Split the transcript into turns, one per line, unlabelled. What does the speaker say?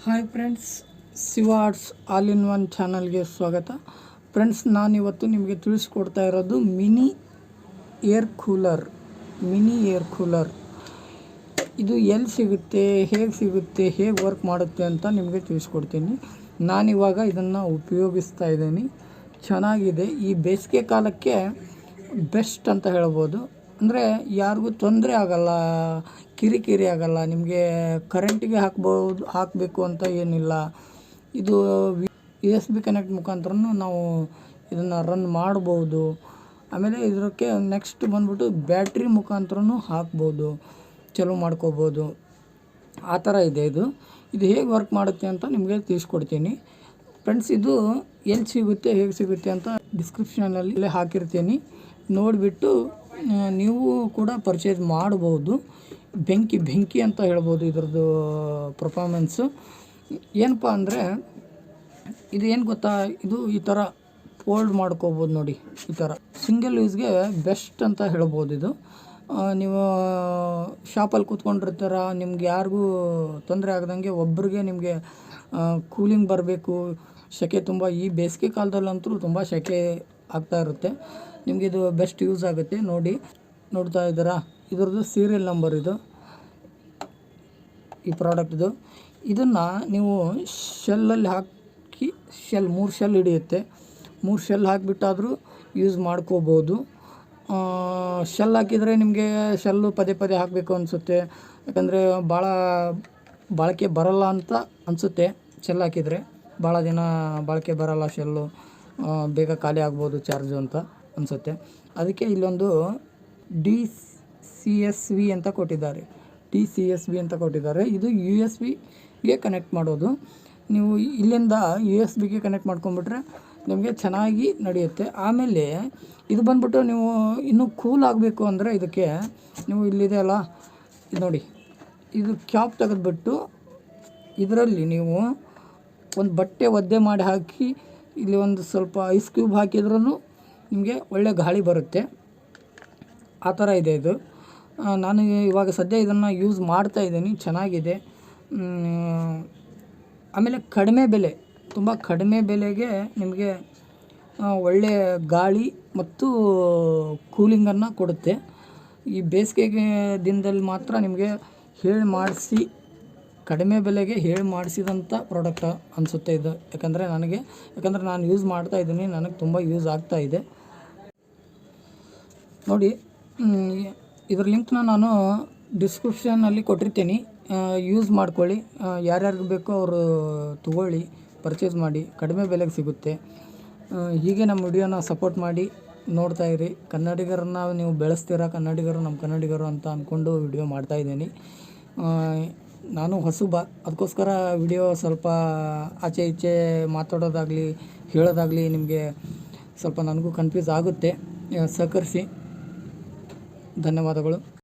Hi friends, Shiva arts all in one ಚಾನಲ್ಗೆ ಸ್ವಾಗತ. Friends, ನಾನಿವತ್ತು ನಿಮಗೆ ತಿಳಿಸ್ಕೊಡ್ತಾ ಇರೋದು ಮಿನಿ ಏರ್ ಕೂಲರ್. ಇದು ಎಲ್ಲಿ ಸಿಗುತ್ತೆ, ಹೇಗೆ ವರ್ಕ್ ಮಾಡುತ್ತೆ ಅಂತ ನಿಮಗೆ ತಿಳಿಸ್ಕೊಡ್ತೀನಿ. ನಾನಿವಾಗ ಇದನ್ನು ಉಪಯೋಗಿಸ್ತಾ ಇದ್ದೀನಿ. ಚೆನ್ನಾಗಿದೆ. ಈ ಬೇಸಿಗೆ ಕಾಲಕ್ಕೆ ಬೆಸ್ಟ್ ಅಂತ ಹೇಳ್ಬೋದು. ಅಂದರೆ ಯಾರಿಗೂ ತೊಂದರೆ ಆಗೋಲ್ಲ, ಕಿರಿಕಿರಿ ಆಗೋಲ್ಲ. ನಿಮಗೆ ಕರೆಂಟಿಗೆ ಹಾಕಬೇಕು ಅಂತ ಏನಿಲ್ಲ. ಇದು USB ಕನೆಕ್ಟ್ ಮುಖಾಂತರನೂ ನಾವು ಇದನ್ನು ರನ್ ಮಾಡ್ಬೋದು. ಆಮೇಲೆ ಇದಕ್ಕೆ ನೆಕ್ಸ್ಟ್ ಬಂದ್ಬಿಟ್ಟು ಬ್ಯಾಟ್ರಿ ಮುಖಾಂತರನೂ ಹಾಕ್ಬೋದು, ಚಾಲೂ ಮಾಡ್ಕೋಬೋದು. ಆ ಥರ ಇದೆ. ಇದು ಹೇಗೆ ವರ್ಕ್ ಮಾಡುತ್ತೆ ಅಂತ ನಿಮಗೆ ತಿಳಿಸ್ಕೊಡ್ತೀನಿ. ಫ್ರೆಂಡ್ಸ್, ಇದು ಎಲ್ಲಿ ಸಿಗುತ್ತೆ, ಹೇಗೆ ಸಿಗುತ್ತೆ ಅಂತ ಡಿಸ್ಕ್ರಿಪ್ಷನಲ್ಲಿ ಹಾಕಿರ್ತೀನಿ. ನೋಡಿಬಿಟ್ಟು ನೀವು ಕೂಡ ಪರ್ಚೇಸ್ ಮಾಡ್ಬೋದು. ಬೆಂಕಿ ಅಂತ ಹೇಳ್ಬೋದು ಇದ್ರದ್ದು ಪರ್ಫಾರ್ಮೆನ್ಸು. ಏನಪ್ಪ ಅಂದರೆ, ಇದು ಏನು ಗೊತ್ತಾ, ಇದು ಈ ಥರ ಫೋಲ್ಡ್ ಮಾಡ್ಕೋಬೋದು ನೋಡಿ. ಈ ಥರ ಸಿಂಗಲ್ ಯೂಸ್ಗೆ ಬೆಸ್ಟ್ ಅಂತ ಹೇಳ್ಬೋದು. ಇದು ನೀವು ಶಾಪಲ್ಲಿ ಕೂತ್ಕೊಂಡಿರ್ತೀರ, ನಿಮ್ಗೆ ಯಾರಿಗೂ ತೊಂದರೆ ಆಗದಂಗೆ, ಒಬ್ರಿಗೆ ನಿಮಗೆ ಕೂಲಿಂಗ್ ಬರಬೇಕು, ಸೆಕೆ ತುಂಬ ಈ ಬೇಸಿಗೆ ಕಾಲದಲ್ಲಂತೂ ತುಂಬ ಸೆಕೆ ಆಗ್ತಾ ಇರುತ್ತೆ. ನಿಮಗೆ ಇದು ಬೆಸ್ಟ್ ಯೂಸ್ ಆಗುತ್ತೆ. ನೋಡ್ತಾ ಇದ್ದೀರಾ, ಇದ್ರದ್ದು ಸೀರಿಯಲ್ ನಂಬರ್ ಇದು, ಈ ಪ್ರಾಡಕ್ಟ್ದು. ಇದನ್ನು ನೀವು ಶೆಲ್ಲಲ್ಲಿ ಹಾಕಿ, 3 ಶೆಲ್ ಹಿಡಿಯುತ್ತೆ. 3 ಶೆಲ್ ಹಾಕಿಬಿಟ್ಟಾದರೂ ಯೂಸ್ ಮಾಡ್ಕೋಬೋದು. ಶೆಲ್ ಹಾಕಿದರೆ ನಿಮಗೆ ಶೆಲ್ಲು ಪದೇ ಹಾಕಬೇಕು ಅನಿಸುತ್ತೆ. ಯಾಕಂದರೆ ಭಾಳ ಬಾಳಿಕೆ ಬರಲ್ಲ ಅಂತ ಅನಿಸುತ್ತೆ. ಶೆಲ್ ಹಾಕಿದರೆ ಭಾಳ ದಿನ ಬಾಳಿಕೆ ಬರಲ್ಲ, ಶೆಲ್ಲು ಬೇಗ ಖಾಲಿ ಆಗ್ಬೋದು ಚಾರ್ಜು ಅಂತ ಅನಿಸುತ್ತೆ. ಅದಕ್ಕೆ ಇಲ್ಲೊಂದು DCSV ಅಂತ ಕೊಟ್ಟಿದ್ದಾರೆ. ಇದು USB-ಗೆ ಕನೆಕ್ಟ್ ಮಾಡೋದು. ನೀವು ಇಲ್ಲಿಂದ USB-ಗೆ ಕನೆಕ್ಟ್ ಮಾಡ್ಕೊಂಬಿಟ್ರೆ ನಿಮಗೆ ಚೆನ್ನಾಗಿ ನಡೆಯುತ್ತೆ. ಆಮೇಲೆ ಇದು ಬಂದ್ಬಿಟ್ಟು ನೀವು ಇನ್ನೂ ಕೂಲ್ ಆಗಬೇಕು ಅಂದರೆ ಇದಕ್ಕೆ ನೀವು ಇಲ್ಲಿದೆ ಅಲ್ಲ, ಇದು ನೋಡಿ, ಇದು ಕ್ಯಾಪ್ ತೆಗೆದುಬಿಟ್ಟು ಇದರಲ್ಲಿ ನೀವು ಒಂದು ಬಟ್ಟೆ ಒದ್ದೆ ಮಾಡಿ ಹಾಕಿ, ಇಲ್ಲಿ ಒಂದು ಸ್ವಲ್ಪ ಐಸ್ ಕ್ಯೂಬ್ ಹಾಕಿದ್ರೂ ನಿಮಗೆ ಒಳ್ಳೆ ಗಾಳಿ ಬರುತ್ತೆ. ಆ ಥರ ಇದೆ ಇದು. ನಾನು ಇವಾಗ ಸದ್ಯ ಇದನ್ನು ಯೂಸ್ ಮಾಡ್ತಾ ಇದ್ದೀನಿ. ಚೆನ್ನಾಗಿದೆ. ಆಮೇಲೆ ತುಂಬ ಕಡಿಮೆ ಬೆಲೆಗೆ ನಿಮಗೆ ಒಳ್ಳೆಯ ಗಾಳಿ ಮತ್ತು ಕೂಲಿಂಗನ್ನು ಕೊಡುತ್ತೆ. ಈ ಬೇಸಿಗೆ ದಿನದಲ್ಲಿ ಮಾತ್ರ ನಿಮಗೆ ಕಡಿಮೆ ಬೆಲೆಗೆ ಮಾಡಿಸಿದಂಥ ಪ್ರಾಡಕ್ಟ್ ಅನಿಸುತ್ತೆ ಇದು. ಯಾಕಂದರೆ ನಾನು ಯೂಸ್ ಮಾಡ್ತಾ ಇದ್ದೀನಿ, ನನಗೆ ತುಂಬ ಯೂಸ್ ಆಗ್ತಾ ಇದೆ. ನೋಡಿ, ಇದ್ರ ಲಿಂಕ್ನ ನಾನು ಡಿಸ್ಕ್ರಿಪ್ಷನಲ್ಲಿ ಕೊಟ್ಟಿರ್ತೀನಿ. ಯೂಸ್ ಮಾಡ್ಕೊಳ್ಳಿ. ಯಾರ್ಯಾರಿಗೆ ಬೇಕೋ ಅವರು ತೊಗೊಳ್ಳಿ, ಪರ್ಚೇಸ್ ಮಾಡಿ. ಕಡಿಮೆ ಬೆಲೆಗೆ ಸಿಗುತ್ತೆ. ಹೀಗೆ ನಮ್ಮ ವಿಡಿಯೋನ ಸಪೋರ್ಟ್ ಮಾಡಿ ನೋಡ್ತಾ ಇರಿ. ಕನ್ನಡಿಗರನ್ನ ನೀವು ಬೆಳೆಸ್ತೀರಾ, ನಮ್ಮ ಕನ್ನಡಿಗರು ಅಂತ ಅಂದ್ಕೊಂಡು ವಿಡಿಯೋ ಮಾಡ್ತಾಯಿದ್ದೀನಿ. ನಾನು ಹೊಸಬ, ಅದಕ್ಕೋಸ್ಕರ ವಿಡಿಯೋ ಸ್ವಲ್ಪ ಆಚೆ ಈಚೆ ಮಾತಾಡೋದಾಗಲಿ ಹೇಳೋದಾಗಲಿ ನಿಮಗೆ ಸ್ವಲ್ಪ ನನಗೂ ಕನ್ಫ್ಯೂಸ್ ಆಗುತ್ತೆ. ಸಹಕರಿಸಿ. ಧನ್ಯವಾದಗಳು.